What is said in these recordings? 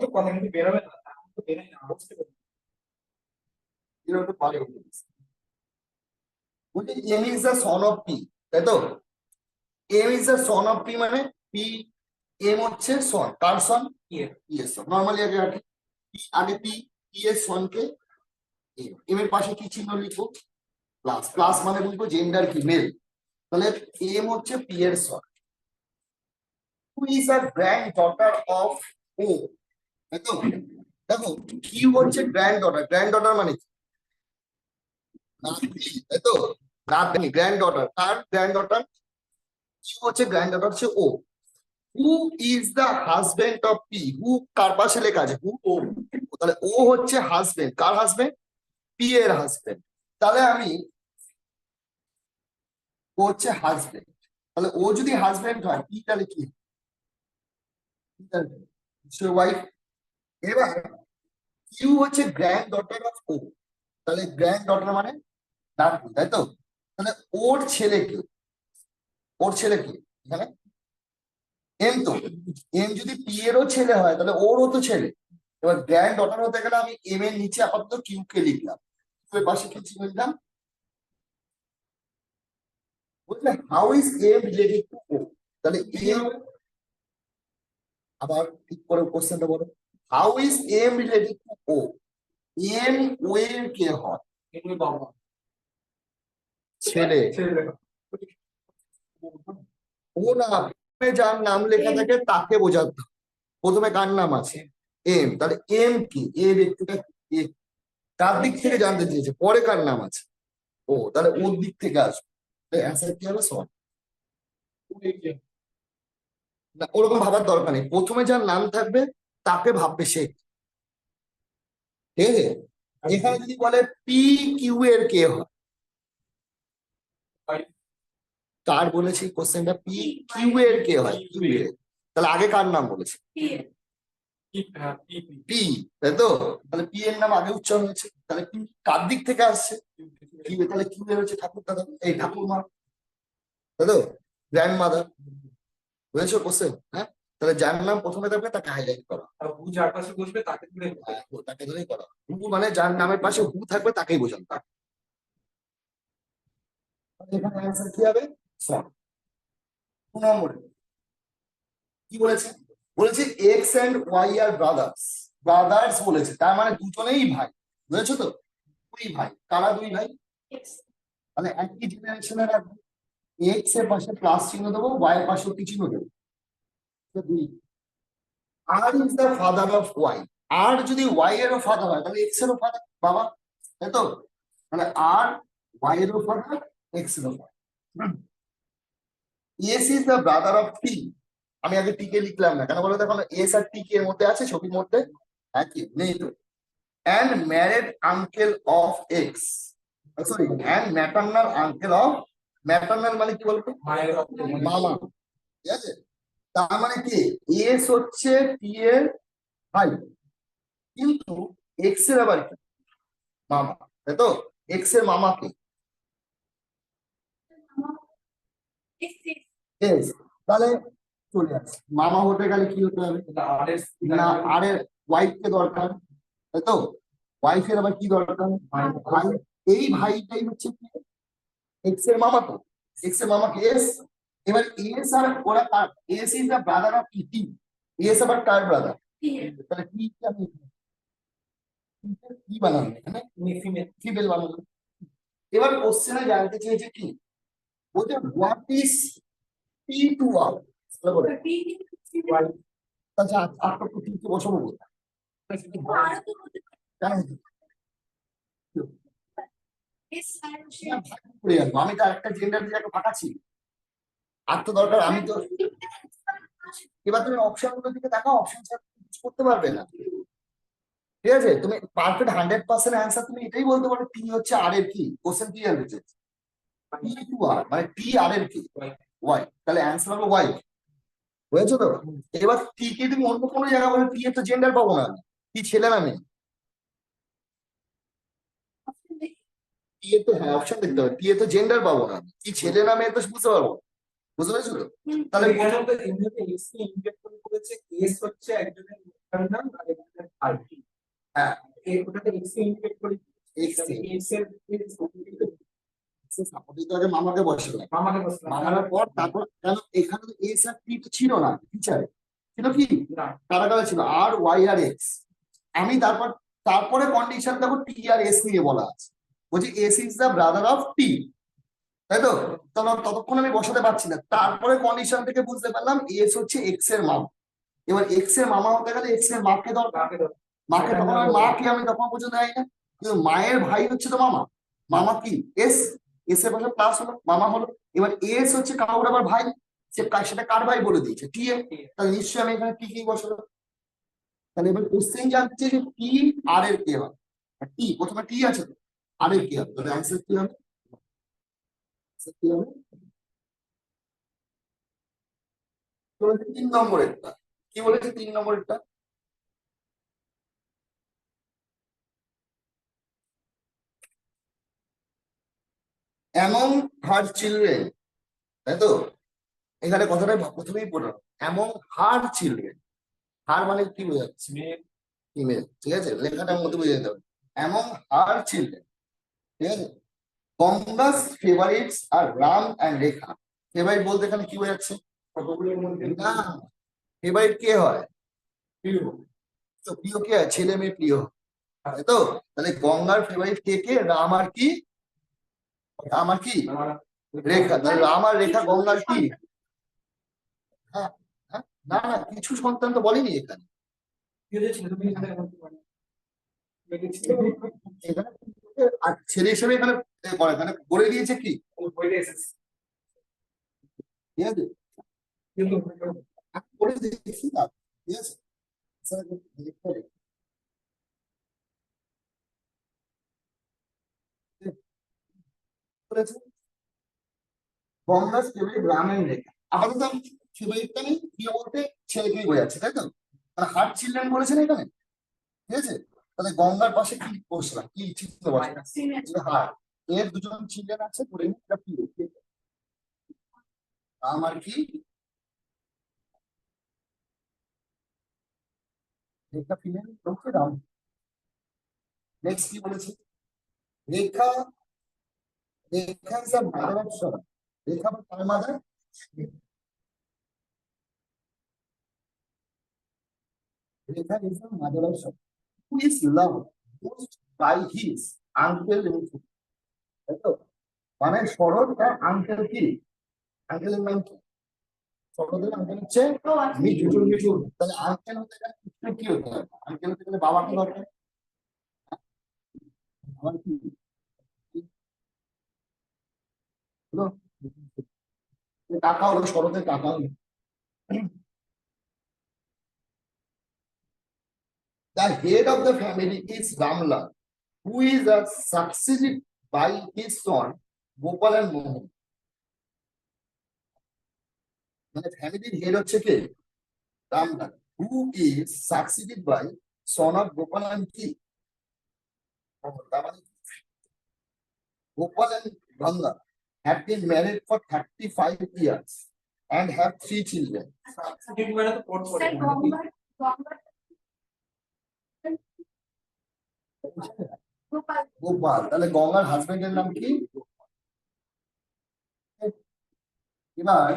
তো কথা কিন্তু বেরোবে না, তো বেরোয় না বুঝতে পারছি। বলছি M is the son of P, তাই তো? M is the son of P মানে পি, এম হচ্ছে সন, কার সন? পি এর সন। নরমালি আগে আগে পি, পি এর সনকে এম এর পাশে কি চিহ্ন লিখবো? প্লাস। প্লাস মানে বুঝবো জেন্ডার কি, মেল। তাহলে এম হচ্ছে পি এর son. Who is a granddaughter of O, তাই তো? দেখো কিউ হচ্ছে গ্র্যান্ড ডটার, গ্র্যান্ড ডটার মানে কি? নাতনি, তাই তো? নাতনি, গ্র্যান্ড ডটার। কার গ্র্যান্ড ডটার? কিউ হচ্ছে গ্র্যান্ড ডটার, হচ্ছে O. Who is the husband of P, who কার পাশে লেখা আছে? হু, ও। তাহলে ও হচ্ছে হাজবেন্ড, কার হাজবেন্ড? পি এর হাজবেন্ড। তাহলে আমি, ও হচ্ছে হাজবেন্ড, তাহলে ও যদি হাজবেন্ড হয় পি তাহলে কি? ওয়াইফ। এবার কিউ হচ্ছে গ্র্যান্ড ডটার অফ ও, তাহলে গ্র্যান্ড ডটার মানে নাতনি, তাই তো? তাহলে ওর ছেলে কে? ওর ছেলে কে এখানে? এম তো। এম যদি পি এরও ছেলে হয় তাহলে ওরও তো ছেলে। এবার গ্র্যান্ড ডটার হতে গেলে আমি এম এর নিচে আপাতত কিউ কে লিখলাম, কিউ এর পাশে কি চিহ্ন লিখলাম? বুঝলে? How is M related to O, তাহলে এম, আবার ঠিক করে কোশ্চেনটা বলো। How is M related to O? M O এর কে হয়? এগুলো বাবা ছেলে। ছেলে। ও না, যার নাম লেখা থাকে তাকে বোঝাতে হবে। প্রথমে কার নাম আছে? এম। তাহলে এম কি? এ ব্যক্তিটা কে? কার দিক থেকে জানতে চেয়েছে? পরে কার নাম আছে? ও, তাহলে ওর দিক থেকে আসবে। অ্যান্সার কি হবে? সন। না, ওরকম ভাবার দরকার নেই, প্রথমে যার নাম থাকবে তাকে ভাববে সে, ঠিক আছে? এখানে যদি বলে পি কিউ এর কে হয়, কার বলেছি কোশ্চেনটা? পি কিউ এর কে হয়? কিউ এর। তাহলে আগে কার নাম বলেছে? পি, তাই তো? তাহলে পি এর নাম আগে উচ্চারণ হয়েছে, তাহলে পি কার দিক থেকে আসছে? কিউ এর। তাহলে কিউ এর হচ্ছে ঠাকুর দাদা, এই ঠাকুরমা, তাই তো? Grand mother. বুঝেছো কোশ্চেন? হ্যাঁ, তাহলে যার নাম প্রথমে থাকবে তাকে হাইলাইট করা, আর হু যার পাশে বসবে তাকে ধরে হ্যাঁ, তাকে ধরেই করা। হু মানে যার নামের পাশে হু থাকবে তাকেই বোঝানো। এখানে অ্যান্সার কি হবে? সন। 2 নম্বরে কি বলেছে? বলেছে X and Y are brothers. Brothers বলেছে, তার মানে দুজনেই ভাই। বুঝেছো তো? দুই ভাই। কারা দুই ভাই? মানে একই জেনারেশনের রাখবো। এক্স এর পাশে প্লাস চিহ্ন দেবো, ওয়াই এর পাশে কি চিহ্ন দেবো? দুই। R is the father of Y. R যদি ওয়াই এরও ফাদার হয় তাহলে এক্স এরও ফাদার, বাবা, তাই তো? মানে আর ওয়াই এরও ফাদার, এক্স এরও father. S is the brother of T. আমি আগে টি কে লিখলাম না কেন বলো? দেখো এস আর টি কে এর মধ্যে আছে, ছবির মধ্যে? হ্যাঁ, কি নেই তো? And married uncle of x, sorry, and maternal uncle of, maternal মানে কি বলতো? মায়ের মামা, ঠিক আছে? তার মানে কি এস হচ্ছে টি এর ভাই, কিন্তু এক্স এর আবার কি? মামা, তাই তো? এক্স এর মামা কে? এস। তাহলে চলে আসে, মামা হতে গেলে কি হতে হবে? না, আর এর ওয়াইফ কে দরকার, তাই তো? ওয়াইফের আবার কি দরকার? ভাই। এই ভাইটাই হচ্ছে কি? এক্স এর মামা তো। এক্স এর মামা কে? এস। এবার এস আর ওরা কার? S is the brother of T. S আবার কার ব্রাদার? তাহলে টি কে আমি কি বানাবো এখানে? ফিমেল বানাবো। এবার কোশ্চেনে জানতে চেয়েছে কি? বলছে হোয়াট ইজ পি টু আর। আচ্ছা, আপনার তো টিকে বসাবো কোথায়? কেন? আমি তো একটা জেন্ডার জায়গা ফাঁকাছি, আর তো দরকার আমি তো। এবার তুমি অপশন গুলোর দিকে তাকাও, অপশন করতে পারবে না, ঠিক আছে? তুমি পারফেক্ট 100% অ্যান্সার তুমি এটাই বলতে পারো, টি হচ্ছে আর এর কি? কোশ্চেন ক্লিয়ার হয়েছে? টি টু আর মানে টি আর এর কি? ওয়াই। তাহলে অ্যান্সার হবে ওয়াই। বুঝেছো তো? এবার টি কে তুমি অন্য কোনো জায়গা বলে টি এর তো জেন্ডার পাবো না, টি ছেলে না মেয়ে? টি এর তো, হ্যাঁ, অপশন দেখতে হবে, টি এর তো জেন্ডার পাবো না, কি ছেলে না মেয়ে তো বুঝতে পারবো। বুঝতে পেরেছো তো? তাহলে হচ্ছে এস হচ্ছে একজনের লোকাল নাম আর একজনের আরটি। হ্যাঁ এর ওটাতে এক্স কে ইন্ডিকেট করি, এক্স এক্স এর সাপোর্টিভ আগে মামাকে বসালাম, মামাকে বসলাম মামার পর তারপর কেন এখানে তো এস আর টি তো ছিল না টিচারে, ছিল কি না কারা কারা ছিল আর ওয়াই আর এক্স। আমি তারপরে কন্ডিশন দেখো টি আর এস নিয়ে বলা আছে, বলছি S is the brother of T, তাই তো? তাহলে ততক্ষণ আমি বসাতে পারছি না, তারপরে কন্ডিশন থেকে বুঝতে পারলাম এস হচ্ছে এক্স এর মামা। এবার এক্স এর মামা হতে গেলে এক্স এর মাকে দরকার, মাকে দাও। মাকে তখন আমি মাকে আমি তখন পর্যন্ত যাই না, কিন্তু মায়ের ভাই হচ্ছে তো মামা, মামা কি এস, এস এর পাশে প্লাস হলো মামা হলো। এবার এস হচ্ছে কাউর আবার ভাই, সেটা কার ভাই বলে দিয়েছে টি এর, তাহলে নিশ্চয়ই আমি এখানে টি কি বসাবো। তাহলে এবার কোশ্চেন জানতে যে টি আর এর কি হবে, টি প্রথমে টি আছে তো আর এর কি হবে, তাহলে অ্যান্সার কি হবে, answer কি হবে? বলেছে 3 নম্বরেরটা, কি বলেছে 3 নম্বরেরটা, অ্যামং হার চিলড্রেন, তাই তো? এখানে কথাটা প্রথমেই পড়লাম অ্যামং হার চিলড্রেন, হার মানে কি বোঝাচ্ছে, ফিমেল, ঠিক আছে, লেখাটার মধ্যে বুঝে যেতে হবে অ্যামং হার চিলড্রেন, ঠিক আছে। গঙ্গাস ফেভারিটস আর রাম অ্যান্ড রেখা, ফেভারিট বলতে এখানে কি বোঝাচ্ছে, কতগুলোর মধ্যে না ফেভারিট কে হয়, প্রিয়। তো প্রিয় কে হয়, ছেলে মেয়ে প্রিয়, তাই তো? তাহলে গঙ্গার ফেভারিট কে কে, রাম আর কি, রাম আর কি আমার রেখা, তাহলে রাম আর রেখা গঙ্গার কি, হ্যাঁ হ্যাঁ, না না কিছু সন্তান তো বলেনি এখানে, প্রিয় যে ছেলে তুমি এখানে বলতে পারো। এখানে আর ছেলে হিসেবে এখানে করে, এখানে বলে দিয়েছে কি, বইটা এসেছে ঠিক আছে, কিন্তু আমি বলে দিয়েছি না, ঠিক আছে। স্যার, লিখতে হবে। বলেছে গঙ্গাস ফেভারিট রাম এন্ড রেখা, আপাতত আমি ফেভারিটটা নেই, প্রিয় বলতে ছেলেকেই বোঝাচ্ছে, তাই তো? মানে হার্ট চিলড্রেন বলেছে না এখানে, ঠিক আছে। তাহলে গঙ্গার পাশে কি বসলাম, কি চিত্র বসলাম, হার্ট, এর দুজন চিলড্রেন আছে, ধরে নিই এটা প্রিয়, আমার কি Rekha female okay Ram. Next কি বলেছে, Rekha, Rekha is a mother of Saran, Rekha কার mother, Rekha is a mother of Saran, who is loved most by his uncle Mithu, তাই তো? মানে শরৎ তার আঙ্কেল কি, আঙ্কেলের নাম কি, শরতের আঙ্কেল হচ্ছে মিঠু, মিঠু, তাহলে আঙ্কেল হতে গেলে মিঠু কি হতে হবে, আঙ্কেল হতে গেলে বাবাকে দরকার, আমার কি হলো, কাকা হলো, শরতের কাকা হলো। The head of the family is Ramlal, who is succeeded by his son Gopal and Mohan. মানে ফ্যামিলির হেড হচ্ছে কে, Ramlal, who is succeeded by son of Gopal and কি, তার মানে Gopal and Ganga have been married for 35 years and have 3 children. ঠিক মানে তো code করে গোপাল, তাহলে গঙ্গার হাজবেন্ডের নাম কি, এবার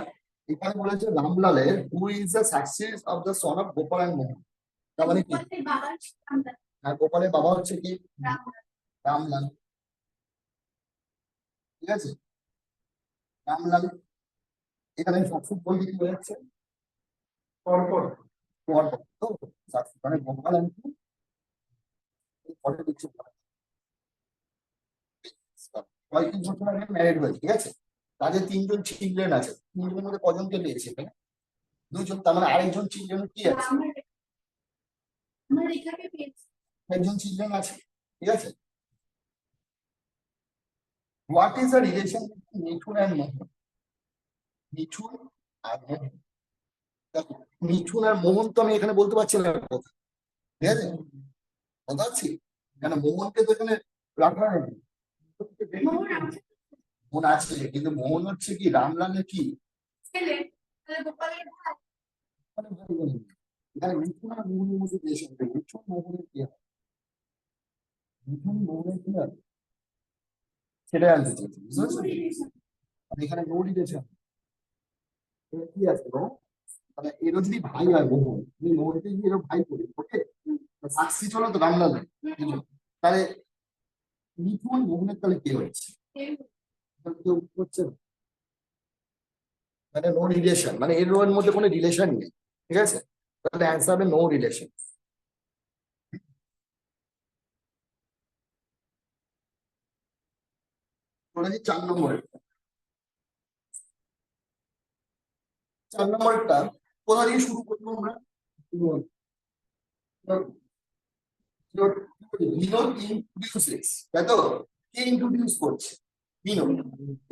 এখানে বলেছে রামলালের who is the success of the son of Gopal and Mohan, তার মানে কি, হ্যাঁ গোপালের বাবা হচ্ছে কি রামলাল, ঠিক আছে, রামলাল। এখানে সাকসেস বলতে কি বোঝাচ্ছে, পরপর পর তো success, মানে গোপাল এন্ড পরে দিচ্ছে কয়েকদিন বছর আগে ম্যারিড হয়েছে, ঠিক আছে, তাদের 3 জন চিলড্রেন আছে, 3 জনের মধ্যে কজনকে পেয়েছে এখানে, 2 জন, তার মানে আরেকজন চিলড্রেন কি আছে, একজন চিলড্রেন আছে, ঠিক আছে। What is the relation Mithun and Mohan, Mithun আর মোহন, দেখো মিঠুন আর মোহন তো আমি এখানে বলতে পারছি না কথা, ঠিক আছে, কথা হচ্ছে কেন মোহনকে তো এখানে রাখা হয়নি, মোহন আছে কিন্তু মোহন হচ্ছে কি রামলালের কি, মানে ভাই বোন। এখানে মিঠুন আর মোহনের মধ্যে রিলেশন, মিঠুন মোহনের কি হয়, মিঠুন মোহনের কি হয় সেটাই আনতে চাইছি, বুঝতে পারছো? আর এখানে নো রিলেশন, কি আছে গো? মানে এরও যদি ভাই হয় মোহন, তুমি মোহনকে যদি এরও ভাই করি, ওকে, সাক্ষী চলো তো রামলাল, তাহলে মিঠুন মোহনের তাহলে কে হচ্ছে? তাহলে কেউ হচ্ছে না। মানে নো রিলেশন, মানে এর ওর মধ্যে কোনো রিলেশন নেই, ঠিক আছে? তাহলে অ্যান্সার হবে নো রিলেশন। বলে যে 4 নম্বরের, 4 নম্বরটা কোথা দিয়ে শুরু করবো আমরা? বিনোদ বিনোদ ইন্ট্রোডিউসেস, তাই তো? কে ইন্ট্রোডিউস করছে? বিনোদ।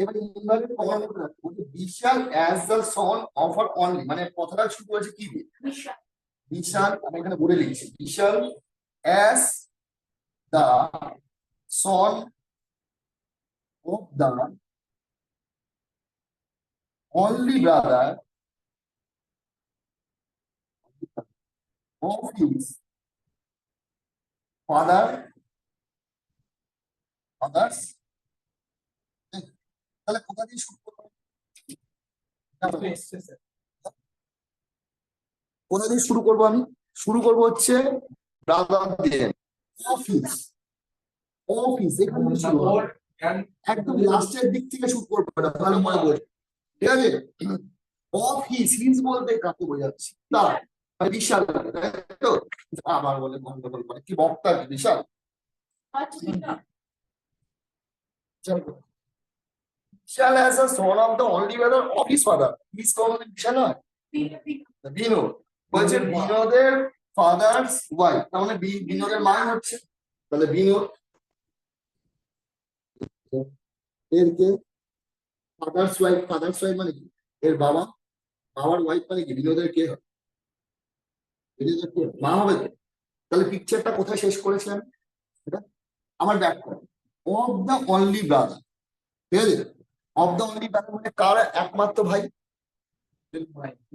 এবার ইনভার্টেড কমা মধ্যে রাখবো যে Vishal as the son of our only, মানে কথাটা শুরু হয়েছে কি দিয়ে? বিশাল, আমি এখানে বলে লিখছি, Vishal as the son of the only brother of his father, others, তাহলে কোথা দিয়ে শুরু করবো? কোথা দিয়ে শুরু করবো আমি? শুরু করবো হচ্ছে ব্রাদার দিয়ে, অফিস, অফিস এখান থেকে শুরু করবো। একদম লাস্টের দিক থেকে শুরু করবো, এটা ভালো মনে বল, ঠিক আছে? অফ হিজ, হিজ বলতে কাকে বোঝাচ্ছি? তার, মানে বিশাল, তাই তো? আবার বলে গন্ডগোল করে, কি বক্তা কি বিশাল? বিশাল as a son of the only brother of his father. His কোন বিশাল নয়, বিনোদ। বলছে বিনোদের ফাদার্স ওয়াইফ, তার মানে বিনোদের মা হচ্ছে, তাহলে বিনোদ এর কে ফাদার্স ওয়াইফ, ফাদার্স ওয়াইফ মানে কি? এর বাবা, বাবার ওয়াইফ মানে কি? বিনোদের কে হবে? বিনোদের কে মা হবে তো? তাহলে পিকচারটা কোথায় শেষ করেছিলাম? এটা আমার ব্যাক করে, অফ দ্য অনলি ব্রাদার, ঠিক আছে? অফ দ্য অনলি ব্রাদার মানে কার একমাত্র ভাই?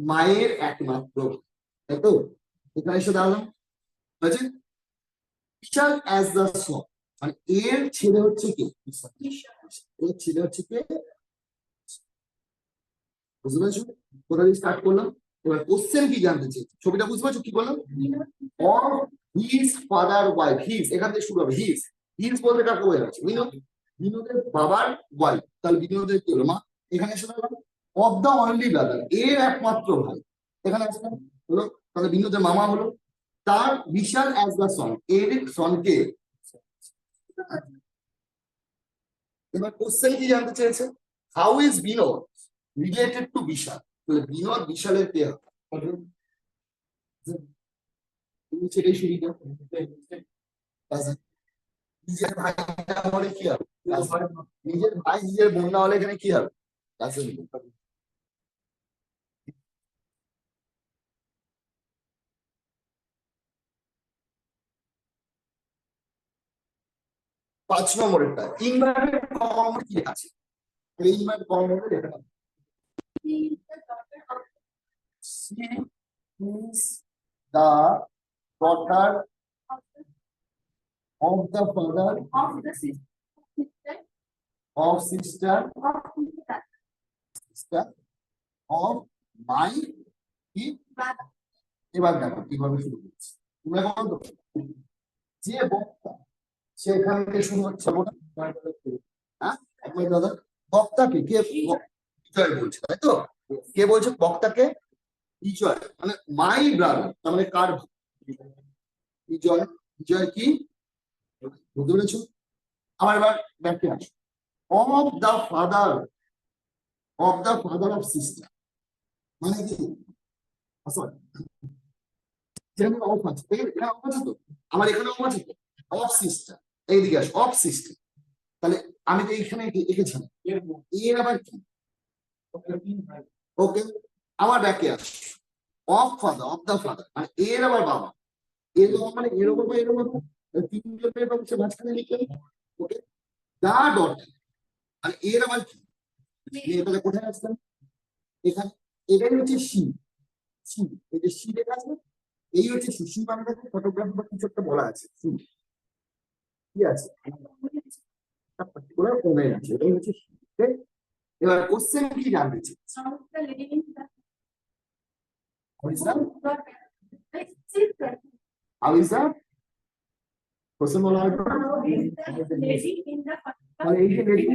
মায়ের একমাত্র ভাই, তাই তো? এখানে এসে দাঁড়ালাম, বুঝেছেন? বিশাল অ্যাজ দ্য সন, মানে এর ছেলে হচ্ছে কে? এর ছেলে হচ্ছে কে? বুঝতে পারছো কোথা দিয়ে স্টার্ট করলাম? এবার কোশ্চেন কি জানতে চাই, ছবিটা বুঝতে পারছো কি বললাম? Of his father wife, his এখান থেকে শুরু হবে, হিজ, হিজ বলতে কাকে বোঝাচ্ছে? বিনোদ, বিনোদের বাবার ওয়াইফ, তাহলে বিনোদের কি হলো? মা। এখানে এসে দাঁড়ালাম অফ দ্য অনলি ব্রাদার, এর একমাত্র ভাই, এখানে আসলাম, হলো, তাহলে বিনোদের মামা হলো। তার বিশাল অ্যাজ দ্য সন, এর সনকে। এবার কোশ্চেন কি জানতে চেয়েছে? How is Binod related to Vishal? তাহলে বিনোদ বিশালের কে হবে? তুমি সেটাই শুরু করো। Cousin। নিজের ভাই না হলে কি হবে? Cousin। নিজের ভাই নিজের বোন না হলে এখানে কি হবে? Cousin। 5 নম্বরেরটা ইনভার্টেড কমা কি লেখা আছে? ইনভার্টেড কমা লেখা আছে, she is the daughter of the father of sister of my কি? এবার দেখো কিভাবে শুরু করছি, তোমরা কেমন তো? যে বক্তা সেখান থেকে শুরু হচ্ছে ওটা, হ্যাঁ একবার দাদা, বক্তাকে কে বিজয় বলছে, তাই তো? কে বলছে বক্তাকে? বিজয়, মানে মাই ব্রাদার, তার মানে কার ভাই? বিজয়, বিজয় কি? বুঝতে পেরেছো? আমার এবার ব্যাখ্যা আসো, of the father, of the father of sister মানে কি? সরি, যেখানে অফ আছে, এখানে অফ আছে তো, আমার এখানে অফ আছে তো, অফ সিস্টার, এইদিকে আসো, অফ সিস্টার, তাহলে আমি তো এইখানে এঁকেছিলাম, এর আবার কি? ওকে, আমার ব্যাকে আসো, of father, of the father মানে এর আবার বাবা, এর বাবা মানে এর বাবা, এর বাবা, তিনজনের বাবা হচ্ছে মাঝখানে লিখে, ওকে, দা ডটার মানে এর আবার কি? এটাকে কোথায় আসলাম? এখানে, এটাই হচ্ছে সি, সি, এই যে সি লেখা আছে, এই হচ্ছে সুশীল বাংলাকে ফটোগ্রাফি বা কিছু একটা বলা আছে কি আছে পার্টিকুলার ওমেন আছে, এটাই হচ্ছে she, okay? এবার কোশ্চেন কি জানতে চাই? How is that? কোশ্চেন বলা হয় তাহলে এই যে লেডি,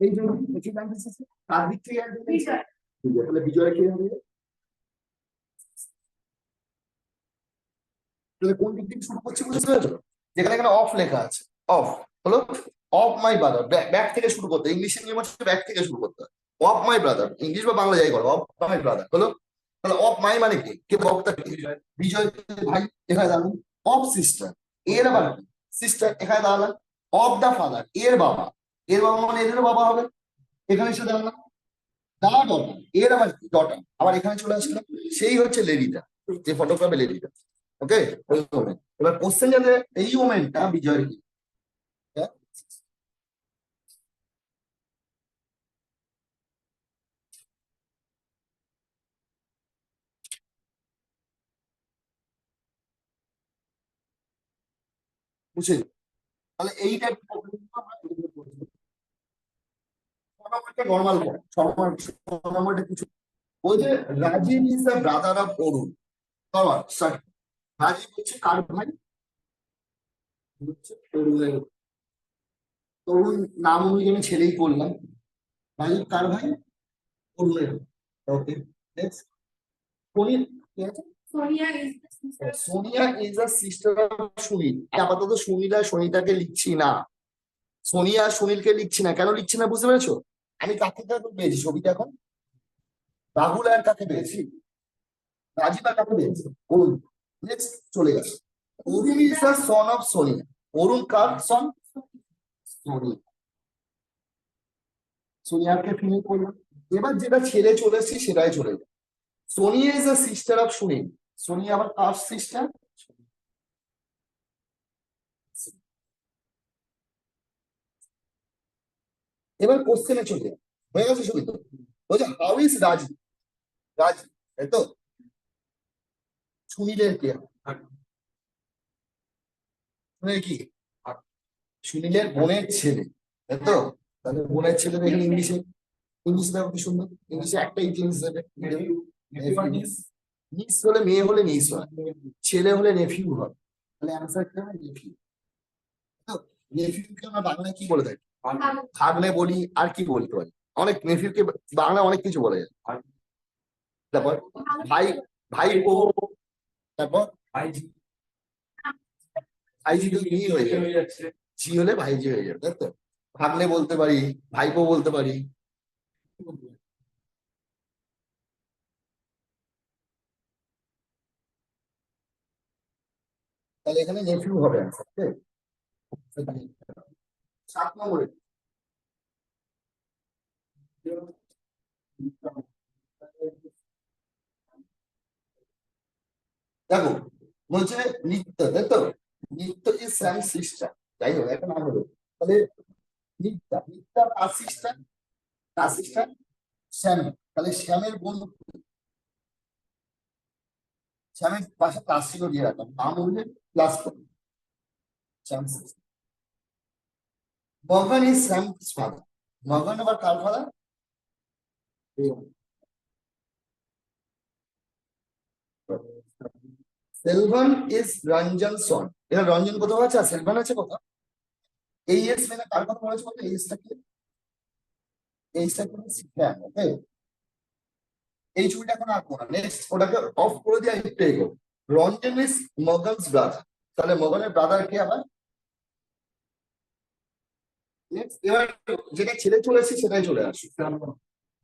এই যে কি জানতে চাইছে তার দিক থেকে জানতে চাইছে বিজয়, তাহলে বিজয় কি হবে? তাহলে কোন দিক থেকে শুরু করছে বুঝতে পেরেছো? যেখানে এখানে অফ লেখা আছে, অফ হলো অফ মাই ব্রাদার, ব্যাক থেকে শুরু করতে, ইংলিশের নিয়ম হচ্ছে ব্যাক থেকে শুরু করতে হয়। অফ মাই ব্রাদার, ইংলিশ বা বাংলা যাই করো, অফ মাই ব্রাদার হলো। তাহলে অফ মাই মানে কি, কে বক্তা কে? বিজয় ভাই, এখানে দাঁড়ান। অফ সিস্টার, এর আবার সিস্টার, এখানে দাঁড়ালাম। অফ দা ফাদার, এর বাবা, এর বাবা মানে এদের বাবা হবে, এখানে এসে দাঁড়ালাম। দা ডটার, এর আবার ডটার, আবার এখানে চলে আসলাম। সেই হচ্ছে লেডিটা, যে ফটোগ্রাফে লেডিটা, ওকে? ওই ওমেন। এবার কোশ্চেন জানতে, এই ওমেনটা বিজয়ের কি? হ্যাঁ? বুঝছেন? তাহলে এইটা নর্মাল নর্মালটা কিছু। ওই যে Rajiv is the brother of Arun, sorry, Rajiv হচ্ছে কার ভাই? হচ্ছে অরুণের। তরুণ নাম অনুযায়ী আমি ছেলেই করলাম। রাজীব কার ভাই? অরুণের। ওকে, নেক্সট। সোনিয়া কি আছে? Sonia is the sister of Sunil. আপাতত সুনীল আর সনিতাকে লিখছি না, সোনিয়া আর সুনীলকে লিখছি না। কেন লিখছি না বুঝতে পেরেছো? আমি কাকে কাকে পেয়েছি ছবিটা এখন? রাহুল আর কাকে পেয়েছি? রাজীব আর কাকে পেয়েছি? অরুণ। নেক্সট চলে গেছে। Arun is the son of Sonia. Arun কার সন? সোনিয়া। সোনিয়াকে ফিমেল করলাম। এবার যেটা ছেড়ে চলে এসেছি সেটাই চলে যাবে। Sonia is the sister of Sunil. Sonia আবার কার সিস্টার? এবার কোশ্চেনে চলে যাবে। হয়ে গেছে ছবি তো? বলছে হাউ ইজ রাজীব? রাজীব, তাই তো? সুনীলের কে? সুনীল কি? সুনীলের বোনের ছেলে, তাই তো? তাহলে বোনের ছেলে এখানে ইংলিশে, ইংলিশ দেখো কি সুন্দর, ইংলিশে একটাই জিনিস দেবে, নিস হলে মেয়ে হলে নিস হয়, ছেলে হলে নেফিউ হয়। তাহলে অ্যান্সার কি হবে? নেফিউ। নেফিউকে আমরা বাংলায় কি বলে থাকি? ভাগ্নে বলি, আর কি বলতে পারি? অনেক নেফিউকে বাংলা অনেক কিছু বলে যায়। তারপর ভাই, ভাইপো, তারপর ভাইজি তো ই হয়ে যাবে, জি হলে ভাইজি হয়ে যাবে, তাই তো? ভাগ্নে বলতে পারি, ভাইপো বলতে পারি। তাহলে এখানে নেফিউ হবে অ্যান্সার। 7 নম্বরে দেখো, বলছে নিত্য, তাই তো? নিত্য ইজ স্যাম সিস্টার, যাই হোক একটা নাম হলো। তাহলে নিত্যা, নিত্যার আসিস্ট্যান্ট, আসিস্ট্যান্ট শ্যাম। তাহলে শ্যামের বোন, শ্যামের পাশে প্লাস ছিল দিয়ে রাখলাম, নাম উল্লেখ প্লাস করো, শ্যাম sister। Magan is Sam father. মগন আবার কার ফাদার? সেলভান ইজ রঞ্জন সন। এখানে রঞ্জন কোথাও আছে আর সেলভান আছে কোথাও? এই এস মানে কার কথা বলেছে বলতো? এইসটা কি? এইসটা কি শিখলাম, ওকে? এই ছবিটা এখন আঁকবো না, নেক্সট ওটাকে অফ করে দিয়ে একটু এগো। Ranjan is Magan's brother. তাহলে মগনের ব্রাদার কে আবার? Next, এবার যেটা ছেড়ে চলেছে সেটাই চলে আসে।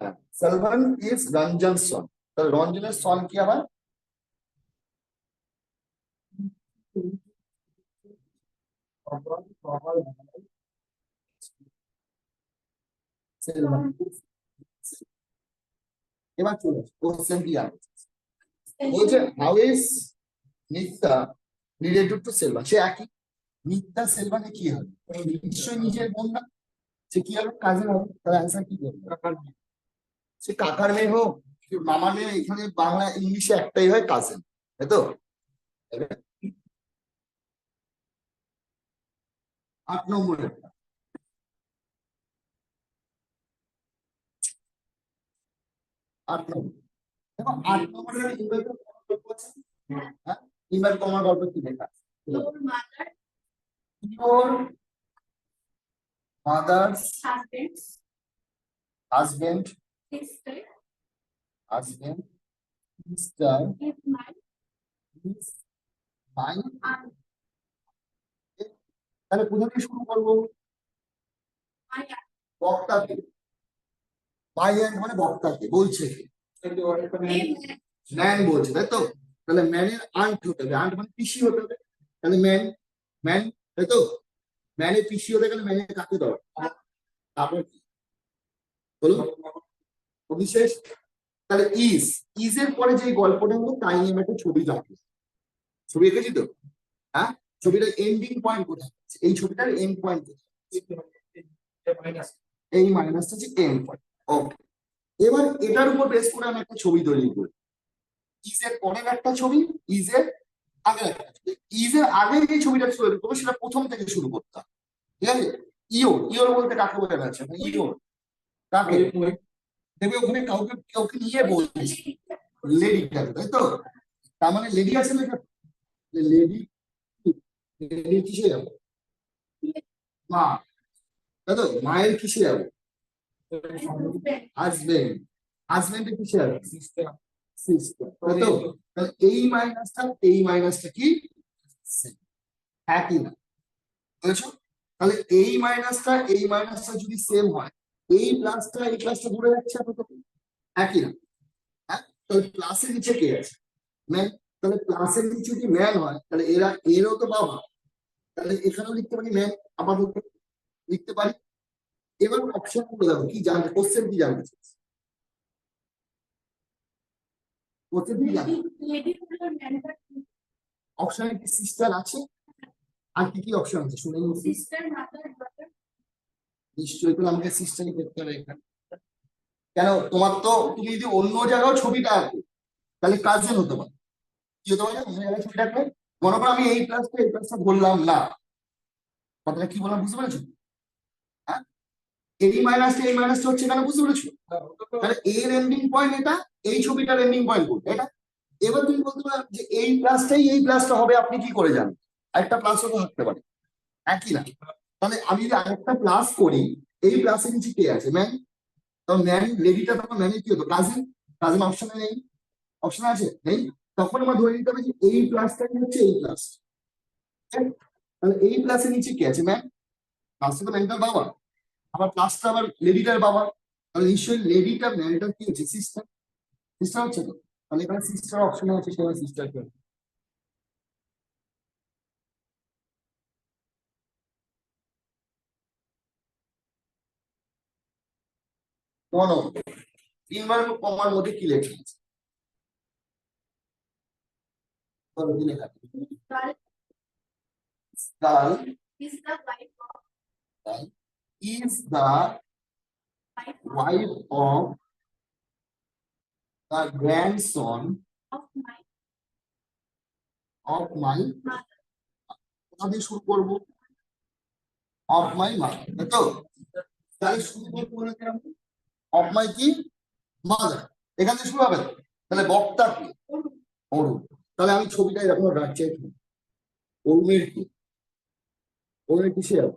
হ্যাঁ, সালমান ইজ রঞ্জন সন। তাহলে রঞ্জনের সন কি আবার? সেলভান। এবার চলে আসে কোশ্চেন কি আছে, বলছে how is Nitya related to Selvan? সে একই, নিত্যা সেলভানে কি হবে? নিশ্চয়ই নিজের বোন না, সে কি হবে? কাজিন হবে। তাহলে অ্যান্সার কি করবে? সে কাকার মেয়ে হোক কি মামার মেয়ে, এখানে বাংলা ইংলিশে একটাই হয়, কাজিন, তাই তো? 8 নম্বরের 8 নম্বর দেখো 8 নম্বরের ইনভার্টেড কমার গল্প আছে হ্যাঁ ইনভার্টেড কমার গল্প কি লেখা আছে Your mother, your mother's husband's husband sister sister is my is my aunt. তাহলে কোথা থেকে শুরু করবো My aunt. বক্তাকে বাই অ্যান্ড মানে বক্তাকে বলছে কে? কিন্তু এখানে ম্যান বলছে তাই তো তাহলে ম্যানের আন্ট হতে হবে আন্ট মানে পিসি হতে হবে তাহলে ম্যান তাই তো ম্যানের পিসি হতে গেলে ম্যানের কাকে দরকার তারপর কি বলো অবিশেষ তাহলে ইজ এর পরে যে গল্পটা হলো তাই নিয়ে আমি একটা ছবি আঁকবো ছবি এঁকেছি তো হ্যাঁ ছবিটার এন্ডিং পয়েন্ট কোথায় আছে? এই ছবিটার এন্ড পয়েন্ট কোথায় মাইনাস এই মাইনাসটা হচ্ছে এন্ড পয়েন্ট ওকে এবার এটার উপর বেস করে আমি একটা ছবি তৈরি করি ইজ এর পরের একটা ছবি ইজ এর আগের একটা ছবি ইজ এর আগে যে ছবিটা তৈরি করবো সেটা প্রথম থেকে শুরু করতাম ঠিক আছে ইওর বলতে কাকে বলে আছে ইওর কাকে দেখবে ওখানে কাউকে কাউকে নিয়ে বলছি লেডিটাকে তাই তো তার মানে লেডি আছে না লেডি লেডি কিসে যাবো মা তাই তো মায়ের কিসে যাবো Husband. হাজবেন্ডের কিসে যাবো সিস্টেম সিস্টার তাই তো তাহলে এই মাইনাসটা কি একই না বুঝেছো তাহলে এই মাইনাসটা যদি সেম হয় এই প্লাসটা দূরে যাচ্ছে একই না হ্যাঁ তাহলে প্লাসের নিচে কে আছে ম্যান তাহলে প্লাসের নিচে যদি ম্যান হয় তাহলে এরও তো বাবা তাহলে এখানেও লিখতে পারি ম্যান আপাতত লিখতে পারি এবার অপশন গুলো দেখো কি জানতে কোশ্চেন কি জানতে চাইছি কোশ্চেন কি জানতে Lady হলো member, অপশনে কি সিস্টার আছে আর কি কি অপশন আছে শুনে নিন sister, mother, brother. নিশ্চয়ই তো আমাকে সিস্টেমই করতে হবে এখানে কেন তোমার তো তুমি যদি অন্য জায়গায় ছবিটা আঁকো তাহলে কাজিন হতে পারে কি হতে পারে অন্য জায়গায় ছবিটা আঁকলে মনে করো আমি এই প্লাসটা বললাম না কথাটা কি বললাম বুঝতে পেরেছো হ্যাঁ এই মাইনাসটা হচ্ছে এখানে বুঝতে পেরেছো তাহলে এর এন্ডিং পয়েন্ট এটা এই ছবিটার এন্ডিং পয়েন্ট কোনটা এটা এবার তুমি বলতে পারো যে এই প্লাসটা হবে আপনি কি করে জানেন আরেকটা প্লাসও তো থাকতে পারে একই না তাহলে আমি যদি আরেকটা প্লাস করি এই প্লাসের নিচে কে আছে ম্যান তখন ম্যান লেডিটা তখন ম্যানের কি হতো কাজিন অপশনে নেই অপশন আছে নেই তখন আমার ধরে নিতে হবে যে এই প্লাসটাই হচ্ছে এই প্লাস তাহলে এই প্লাসের নিচে কে আছে ম্যান প্লাসটা তো ম্যানটার বাবা আবার প্লাসটা আবার লেডিটার বাবা তাহলে নিশ্চয়ই লেডিটা ম্যানটার কি হচ্ছে সিস্টার হচ্ছে তো তাহলে এখানে সিস্টার অপশনে আছে সেখানে সিস্টার কে মনো ইনভার্টেড কমার মধ্যে কি লেখা আছে বলো কি লেখা আছে Girl girl is the wife is the wife of the grandson of my of my mother. কোথা দিয়ে শুরু করবো of my mother তাই তো তাহলে শুরু করবো of my কি মাদার এখান থেকে শুরু হবে তো? তাহলে বক্তা কি অরুণ তাহলে আমি ছবিটা এরকম রাখছি অরুণের কি অরুণের কিসে যাবো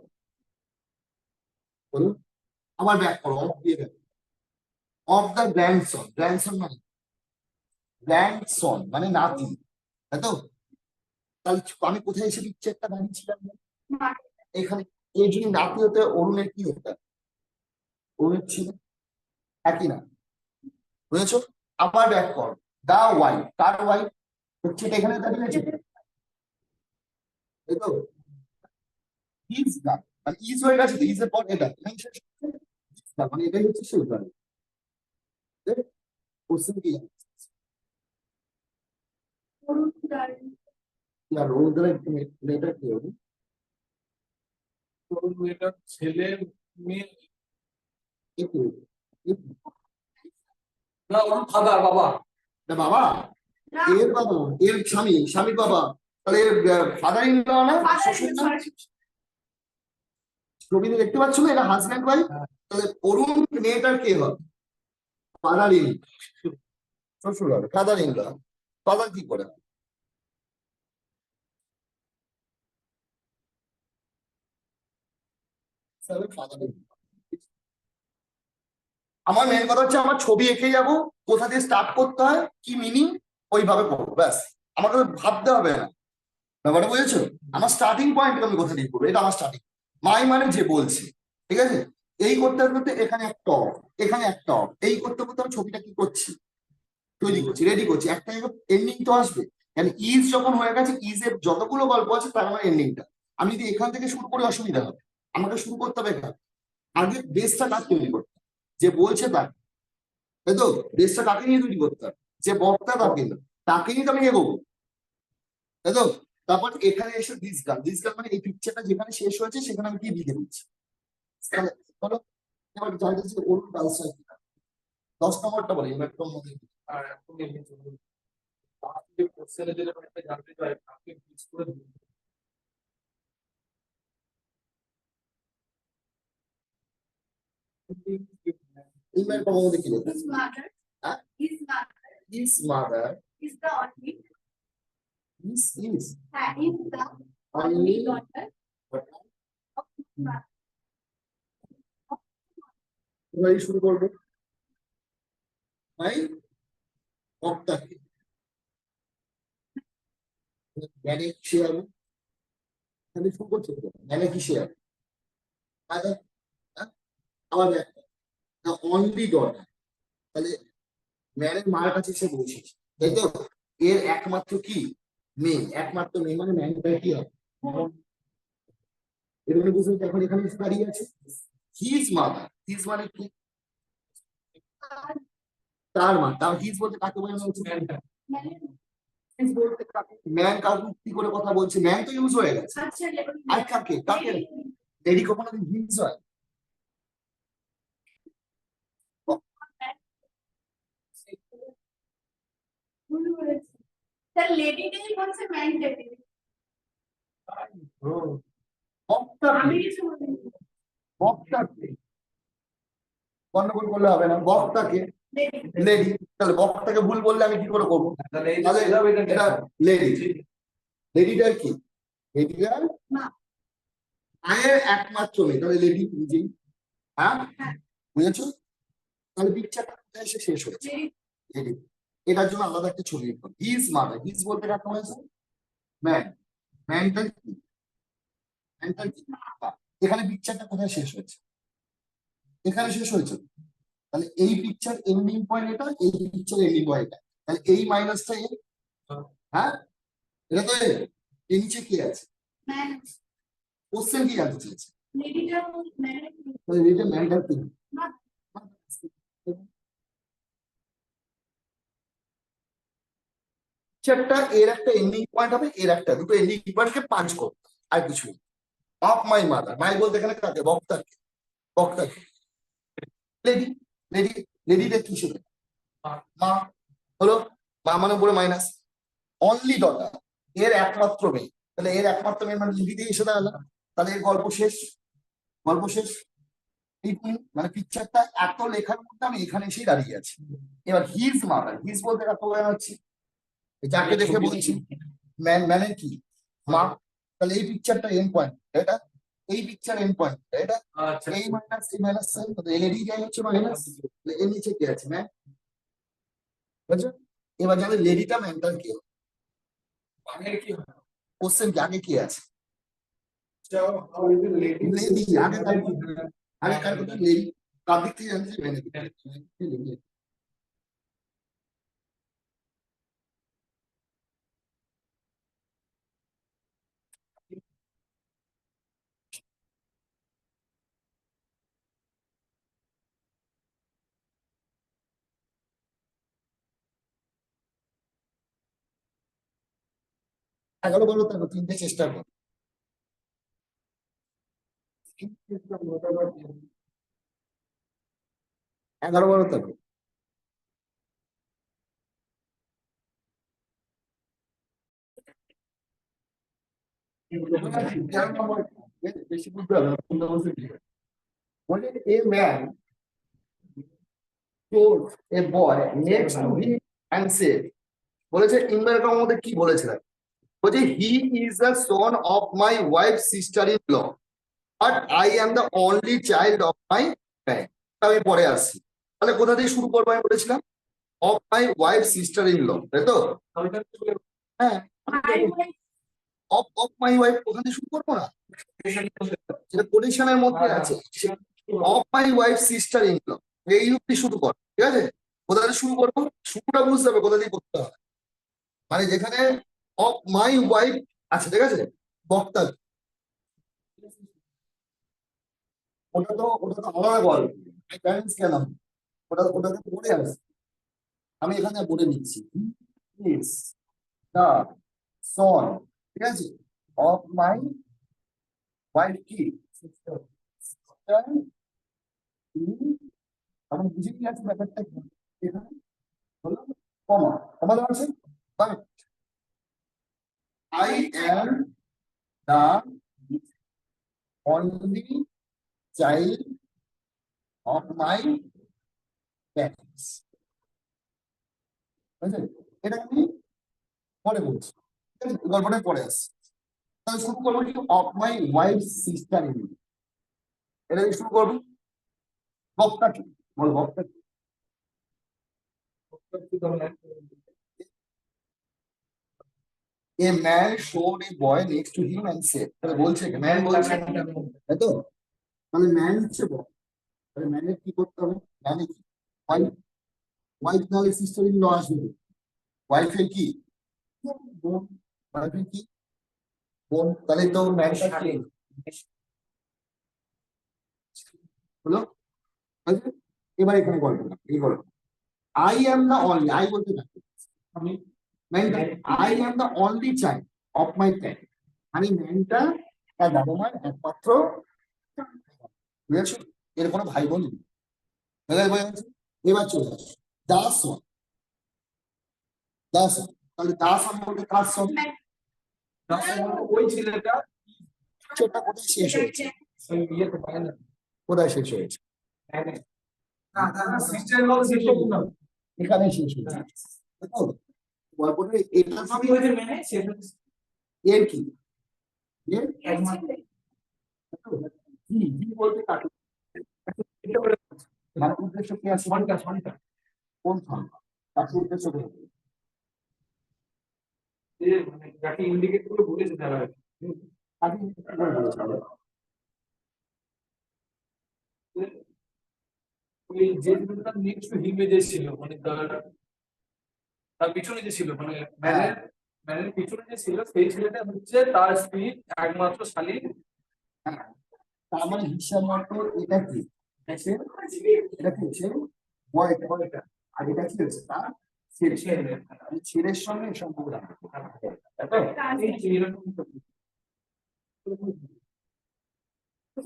বলুন আবার ব্যাক করো অফ দিয়ে দেবো অফ দ্য গ্র্যান্ডসন মানে নাতি তাই তো তাহলে আমি কোথায় এসে দিচ্ছি একটা দাঁড়িয়েছিলাম Mother. এখানে এই যদি নাতি হতে অরুণের কি হতো অরুণের ছিল একই না বুঝেছো আবার ব্যাক কর দা ওয়াইফ কার ওয়াইফ হচ্ছে এখানে দাঁড়িয়েছে তাই তো ইজ দা মানে ইজ হয়ে গেছে তো ইজ এর পর এটা মানে এটাই হচ্ছে সেই উদাহরণ কোশ্চেন কি Orun girl. আর রোল দ্বারা এটা কি হবে এটা ছেলে মেয়ে একটু না ওর ফাদার বাবা বাবা No. এর বাবা এর স্বামীর বাবা তাহলে ফাদার ইন ল না শ্বশুর না? ছবিতে দেখতে পাচ্ছ না, এটা হাজব্যান্ড ওয়াইফ। তাহলে অরুণ মেয়েটার কে হবে? ফাদার ইন, শ্বশুর হবে, ফাদার ইন ল। ফাদার কি করে? Father in. আমার মেন কথা হচ্ছে আমার ছবি এঁকে যাব, কোথা দিয়ে স্টার্ট করতে হয়, কি মিনিং, ওইভাবে করবো ব্যাস। আমাকে ভাবতে হবে না, ব্যাপারটা বুঝেছো? আমার স্টার্টিং পয়েন্ট আমি কোথা দিয়ে করবো, এটা আমার স্টার্টিং। মাই মানে যে বলছে, ঠিক আছে? এই করতে করতে এখানে একটা অফ, এখানে একটা অফ, এই করতে করতে আমি ছবিটা কি করছি, তৈরি করছি, রেডি করছি, একটা এন্ডিং তো আসবে। মানে ইজ যখন হয়ে গেছে, ইজ এর যতগুলো গল্প আছে তার আমার এন্ডিংটা। আমি যদি এখান থেকে শুরু করে অসুবিধা হবে, আমাকে শুরু করতে হবে এখানে। আগে বেসটা কাজ তৈরি করতে হবে। যে বলছে তার, তাই তো? বেসটা কাকে নিয়ে তৈরি করতে হবে? যে বক্তা তাকে নিয়ে, তাকে নিয়ে তো আমি এগোবো, তাই তো? তারপর এখানে এসে দিস গান, দিস গান মানে এই পিকচারটা যেখানে শেষ হয়েছে সেখানে আমি কি লিখে দিচ্ছি। তাহলে বলো, এবার জানতে চাই অরুণ কালচার 10 নম্বরটা বলে এবার তোর মধ্যে। আর এখন এমনি চলুন আপনি কোশ্চেনে দিলে একটা জানতে চাই আপনি মিস করে দিন এইবার তোর মধ্যে কি লিখবে? His mother, হ্যাঁ, his mother his mother is the only, is is the Only only daughter of his mother. এবারে শুরু করবো। ভাই বক্তাকে জ্ঞানে কিসে যাবে? তাহলে শুরু করছে তো, জ্ঞানে কিসে যাবে? Mother, হ্যাঁ? আবার একটা অনলি ডটার, তাহলে ম্যানের মার কাছে সে বসেছে, তাই তো? এর একমাত্র কি মেয়ে, একমাত্র মেয়ে মানে ম্যানটা কি হবে? এর মানে বুঝতে পারছি এখন এখানে দাঁড়িয়ে আছে হিজ মাদার। হিজ মানে কি? তার মা। তার হিজ বলতে কাকে বোঝানো হচ্ছে? হিজ বলতে কাকে? ম্যান কার কি করে কথা বলছে? ম্যান তো ইউজ হয়ে গেছে। আচ্ছা, আর কাকে কাকে? লেডি কখনো হিজ হয়? ভুল বলেছি। তার লেডিটাই বলছে ম্যান লেডি। বক্তাকে, আমি কিছু বলিনি। বক্তাকে গন্ডগোল করলে হবে না, বক্তাকে লেডি। লেডি। তাহলে বক্তাকে ভুল বললে আমি কি করে করবো? তাহলে এই তাহলে এটা লেডি, লেডিটার কি? লেডিটার মা। মায়ের একমাত্র মেয়ে, তাহলে লেডি নিজেই। হ্যাঁ, হ্যাঁ। বুঝেছো? তাহলে পিকচারটা কোথায় এসে শেষ হয়েছে? লেডি। লেডি। এটার জন্য আলাদা একটা ছবি লিখবো, হিজ মাদার। হিজ বলতে কাকে হয়েছে? ম্যান। ম্যানটা কি? ম্যানটা কি? এখানে পিকচারটা কোথায় শেষ হয়েছে? এখানে শেষ হয়েছে। তাহলে এই পিকচার এন্ডিং পয়েন্ট এটা, এই পিকচার এন্ডিং পয়েন্ট এটা। তাহলে এই মাইনাসটা এ, হ্যাঁ, এটা তো এ। এর নিচে কি আছে? ম্যান। কোশ্চেন কি জানতে চেয়েছে? লেডিটা ম্যান। তাহলে এটা ম্যানটার কি? মা। পিকচারটা এর একটা এন্ডিং পয়েন্ট হবে, এর একটা, দুটো এন্ডিং পয়েন্টকে পাঞ্চ করতে, আর কিছু অফ মাই মাদার। মাই বলতে এখানে কাকে? বক্তাকে। বক্তাকে লেডি। লেডি, লেডিটা কি ছিল? মা। হলো, মা মানে উপরে মাইনাস। অনলি ডটার, এর একমাত্র মেয়ে। তাহলে এর একমাত্র মেয়ে মানে লিখে দিয়ে এসে দাঁড়ালাম। তাহলে এর গল্প শেষ, গল্প শেষ। এইটুকুনি, মানে পিকচারটা এত লেখার মধ্যে আমি এখানে এসেই দাঁড়িয়ে আছি। এবার হিজ মাদার, হিজ বলতে কাকে বোঝানো হচ্ছে? যাকে দেখে বলছি ম্যান, ম্যানের কি? মা। তাহলে এই পিকচারটা এন্ড পয়েন্ট এটা, এই পিকচার এন্ড পয়েন্ট এটা, আচ্ছা এই মাইনাস এই মাইনাস সাইন, এলইডি যাই হচ্ছে মাইনাস, এর নিচে কি আছে? ম্যান। বুঝছো? এবার যাবে লেডিটা ম্যানটার কি? মানের কি হয় কোশ্চেন কি আগে কি আছে? যাও how is the lady lady আগে কার কি? আগে কার কথা? লেডি। কার দিক থেকে জানতে চাইবে নাকি? লেডি। 11 12 তিনটে চেষ্টা কর। 11 12 বেশি বুঝতে হবে না, কোনটা বলছে কি হবে। বলে a man told a boy next to him and said, বলেছে ইনভার্টার মধ্যে কি বলেছে দেখো। বলছে he is the son of my wife sister in law but I am the only child of my parent. আমি পরে আসছি, তাহলে কোথা থেকে শুরু করবো আমি বলেছিলাম of my wife sister in law, তাই তো? হ্যাঁ, অফ অফ মাই ওয়াইফ ওখান থেকে শুরু করবো না, যেটা কোটেশনের মধ্যে আছে of my wife sister in law, এই অব্দি শুরু কর, ঠিক আছে? কোথা থেকে শুরু করবো শুরুটা বুঝতে হবে কোথা থেকে করতে হবে, মানে যেখানে অফ মাই ওয়াইফ আছে, ঠিক আছে? বক্তা ওটা তো আলাদা গল্প, প্যারেন্টস কেন ওটাকে পড়ে আসে, আমি এখানে বলে নিচ্ছি প্লিজ দা সন, ঠিক আছে, অফ মাই ওয়াইফ কি আমি বুঝে কি আছে ব্যাপারটা কি এখানে হলো কমা কমা দেওয়া আছে, I am the only child of my parents, এটা আমি পরে বলছি, ঠিক আছে? গল্পটা পরে আসছে, তাহলে শুরু করবো কি of my wife sister in, এটা দিয়ে শুরু করবো। বক্তা কি বল, বক্তা কি? A man showed a boy next to him and said, তাহলে বলছে কি ম্যান বলছে, তাই তো? তাহলে ম্যান হচ্ছে বয়, তাহলে ম্যানের কি করতে হবে, ম্যানে কি ওয়াইফ, ওয়াইফ নাহলে সিস্টার ইন ল আসবে, ওয়াইফের কি বোন, ওয়াইফের কি বোন, তাহলে তো ম্যানটা কি হলো, আচ্ছা? এবার এখানে গল্পটা এই গল্প I am the only, I বলতে থাকি আমি ম্যানটা, I am the only child of my parent, আমি ম্যানটা তার বাবা মায়ের একমাত্র, বুঝেছো? এর কোনো ভাই বোন নেই, বোঝা গেছে? এবার চলে আসো দাস ওয়ান, দাস ওয়ান, তাহলে দাস ওয়ান বলতে কার সন, ওই ছেলেটা ছোটটা কোথায় শেষ হয়েছে, ওই ইয়েতে পায় না। কোথায় শেষ হয়েছে, সিস্টার লগ সিস্টার না এখানে শেষ হয়েছে, তাই তো? গল্পটা এটা সবই হয়েছে মেনে সেটা এর কি এর একমাত্র কি বলতে কাকে, এটা বলে মানে উদ্দেশ্য কি আছে, সনটা সনটা কোন সংখ্যা কাকে উদ্দেশ্য করে, যে মানে যাকে ইন্ডিকেট করে বলেছে তারা কাকে উদ্দেশ্য করে বলেছে আমরা? ওই যে ছেলেটা নেক্সট টু হিমে যে ছিল মানে তার পিছনে যে ছিল মানে ম্যানের পিছনে যে ছিল সেই ছেলেটা হচ্ছে তার স্ত্রী একমাত্র শালী। হ্যাঁ, তার মানে হিসাব মতো এটা কি এটা কি হচ্ছে বয়টা, আর এটা কি হচ্ছে তার ছেলে, এই ছেলের সঙ্গে এই সম্পর্ক রাখা, তাই তো? এই ছেলেটা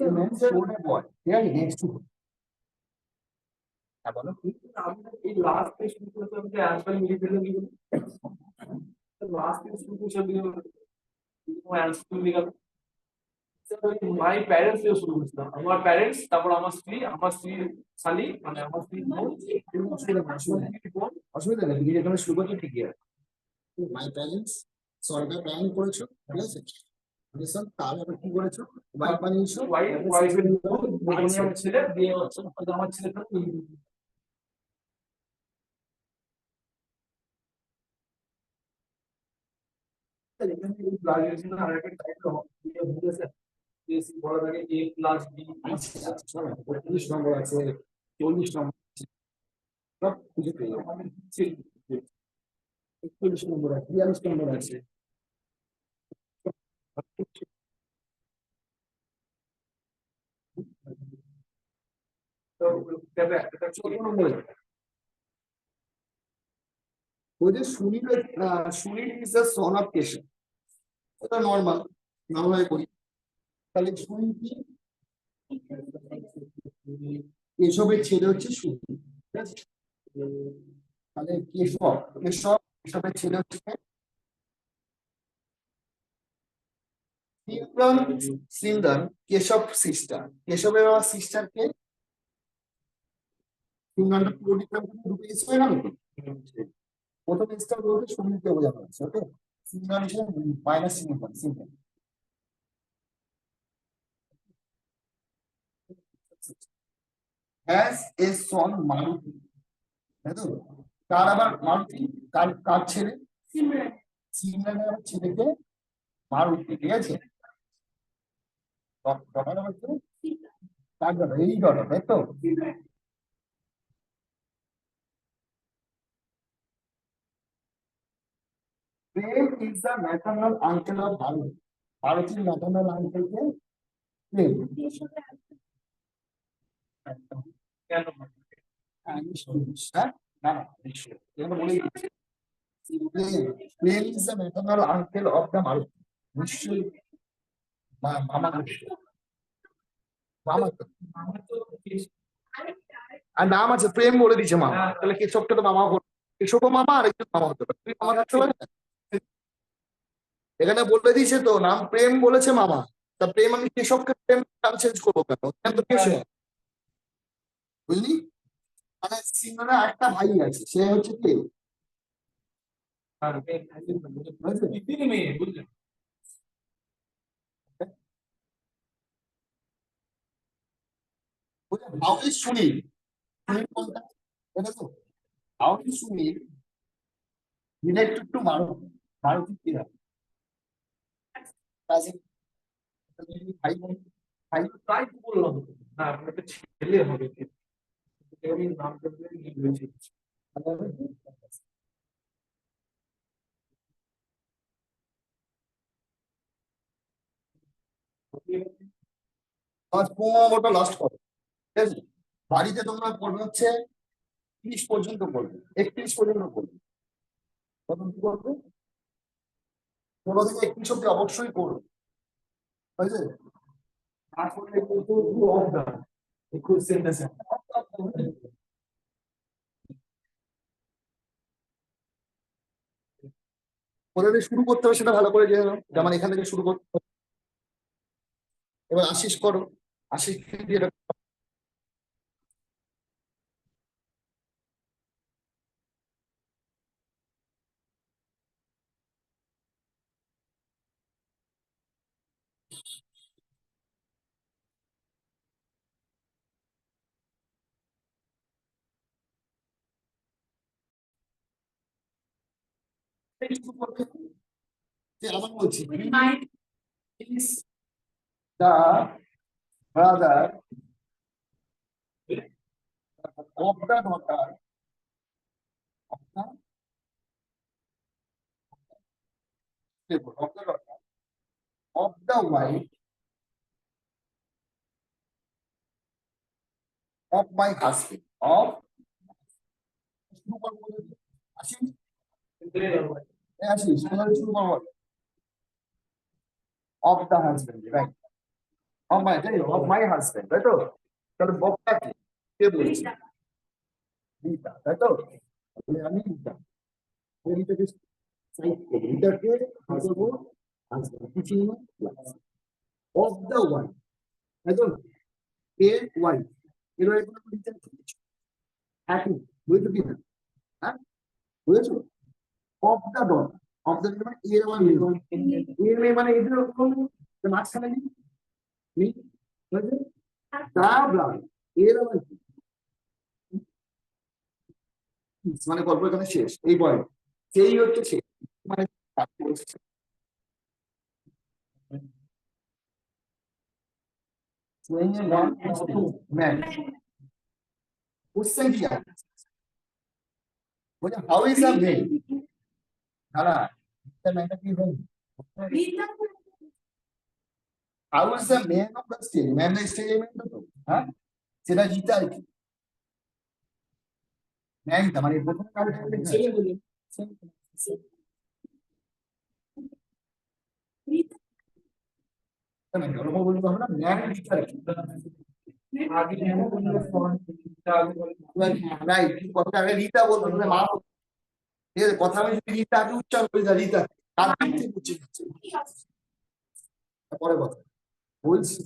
এই man showed a boy, ঠিক আছে, next to him, হ্যাঁ বলো কি? আমি এই লাস্ট পেজ শুরু করতে আমি অ্যান্সার মিলে ফেলে দিব লাস্ট পেজ শুরু করতে আমি অ্যান্সার মিলে গেল মাই প্যারেন্টস দিয়ে শুরু করছিলাম আমার প্যারেন্টস তারপর আমার স্ত্রী শালী মানে আমার স্ত্রী বোন এবং ছেলে বোন। অসুবিধা নেই, তুমি যেখানে শুরু করছো ঠিকই আছে, মাই প্যারেন্টস সরকার প্ল্যান করেছো, ঠিক আছে? লিসন, তারপরে কি করেছো, ওয়াইফ বানিয়েছো, ওয়াইফের বোন আমার ছেলে দিয়ে হচ্ছে আমার ছেলে গ্রাজুয়েশন আর একটা টাইপ বুঝেছে বড় থাকে এ প্লাস বি 35 নম্বর আছে, 40 নম্বর আছে, সব খুঁজে পেয়ে যাবো। 41 নম্বর আছে, 42 নম্বর আছে, তো তবে একটা 14 নম্বরে ওই যে Sunil is the son of Keshav, ওটা নর্মাল নর্মাল করি, তাহলে সুনীল কি কেশবের ছেলে হচ্ছে সুনীল, ঠিক আছে? তাহলে কেশবের ছেলে হচ্ছে কে? সিমরন সিমরন কেশব সিস্টার, কেশবের আমার সিস্টার কে? সিমরনটা পুরো ডিফারেন্ট দুটো এস হয়ে গেল তো। প্রথম স্টার বলতে সুনীলকে বোঝানো হচ্ছে, okay? Simran minus Simran Simran has a son Maruti, তাই তো? কার আবার মারুতি, কার কার ছেলে? সিমরন সিমরনের আবার ছেলেকে মারুতি, ঠিক আছে? ডটার আবার কে? কার ডটার? এই ডটার, তাই তো? Simran Prem is the maternal uncle of Maruti, মারুতির ম্যাটারনাল আঙ্কেলকে প্রেম। একদম। কেন হ্যাঁ, হ্যাঁ? না না, এখানে বলেই দিচ্ছি। Prem is the maternal uncle of the Maruti, নিশ্চয়ই মামা মামা তো। আমার তো আর নাম আছে, প্রেম বলে দিচ্ছে মামা, তাহলে কেশবটা তো মামা হলো, কেশবও মামা আর একজন মামা হতে পারে, তুই মামা থাকতে পারে না? এখানে বলে দিয়েছে তো, নাম প্রেম বলেছে মামা, তা প্রেম আমি কেশবকে প্রেম নাম চেঞ্জ করবো কেন? কেন তো কেশব, বুঝলি? মানে সিমরনের একটা ভাই আছে, সে হচ্ছে কে? মেয়ে বুঝলেন হাউ ইজ সুনীল, সুনীল কোনটা? এটা তো how is Sunil related to Maruti, Maruti কি হয়? কাজিন, ভাই বোন, ভাই। তাই তো বললাম না আপনার একটা ছেলে হবে আমি নামটা বলেছি ওটা লাস্ট করো, ঠিক আছে? বাড়িতে তোমরা পড়বে হচ্ছে 30 পর্যন্ত পড়বে, 31 পর্যন্ত পড়বে, তখন কি করবে? 16 থেকে 31 অব্দি অবশ্যই করবে, হয়েছে? তারপরে কিন্তু অফ ডান একটু সেন্টেন্স কোথা থেকে শুরু করতে হবে সেটা ভালো করে জেনে নাও, যেমন এখান থেকে শুরু করতে হবে। এবার আশিস করো, আশিস দিয়ে শুরু করবে। যে আবার বলছি, is the brother of the daughter of the of the daughter of the wife of my husband of শুরু করবো বলে দিই। আশিস, আশিস কোথায় শুরু করবো? of the husband, right? of my, তাই of my husband, তাই তো? তাহলে বকটা কি? কে বলছে? রীতা, তাই তো? তাহলে আমি রীতা, রীতাকে সাইড করবো, রীতাকে কি করবো? হাজবেন্ড, কি চিহ্ন? of the wife, তাই তো? এর ওয়াইফ, এর ওয়াইফ রীতা কি? একই, বুঝতে কি না? হ্যাঁ, বুঝেছো? of the daughter, of the মানে এর ওয়াইফ, এর মেয়ে মানে এদের ওরকম মাঝখানে নেই, নেই, বুঝেছো? দা ব্রাদার, এর ওয়াইফ মানে গল্প এখানে শেষ, এই পয়েন্ট, সেই হচ্ছে শেষ, মানে তাকে বলছে showing a man is to man. Question কি আছে? বলে how is a man? দাঁড়া, এটা ম্যানটা কি হবে? How is the man of the stage? Man the stage man তো, হ্যাঁ? সেটা জিতা আর কি? ম্যানটা মানে প্রথম কাজ ছেলে বলে। ওরকম বলতে হবে না, ম্যান জিতা আর কি? আগে যেমন কোনো ফন্ট রাইট, কথা আগে রীতা বলতে হবে, মা বলতে হবে। ঠিক আছে, কথা আমি যদি রীতা আগে উচ্চারণ করি, রীতা কার দিক থেকে উচ্চারণ হচ্ছে? পরের কথা বলছি,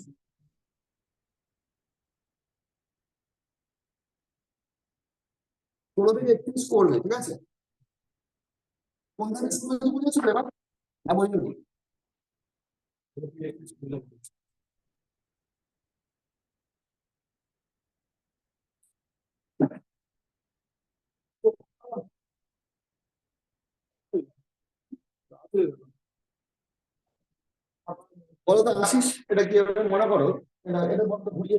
ষোলো থেকে 31 করবে, ঠিক আছে? কোন ধারে স্কুলে বুঝেছিল এবার? হ্যাঁ বলুন। বলো তো আশিস, এটা কি এবার মনে করো, এটা এটা বড্ড ঘুরিয়ে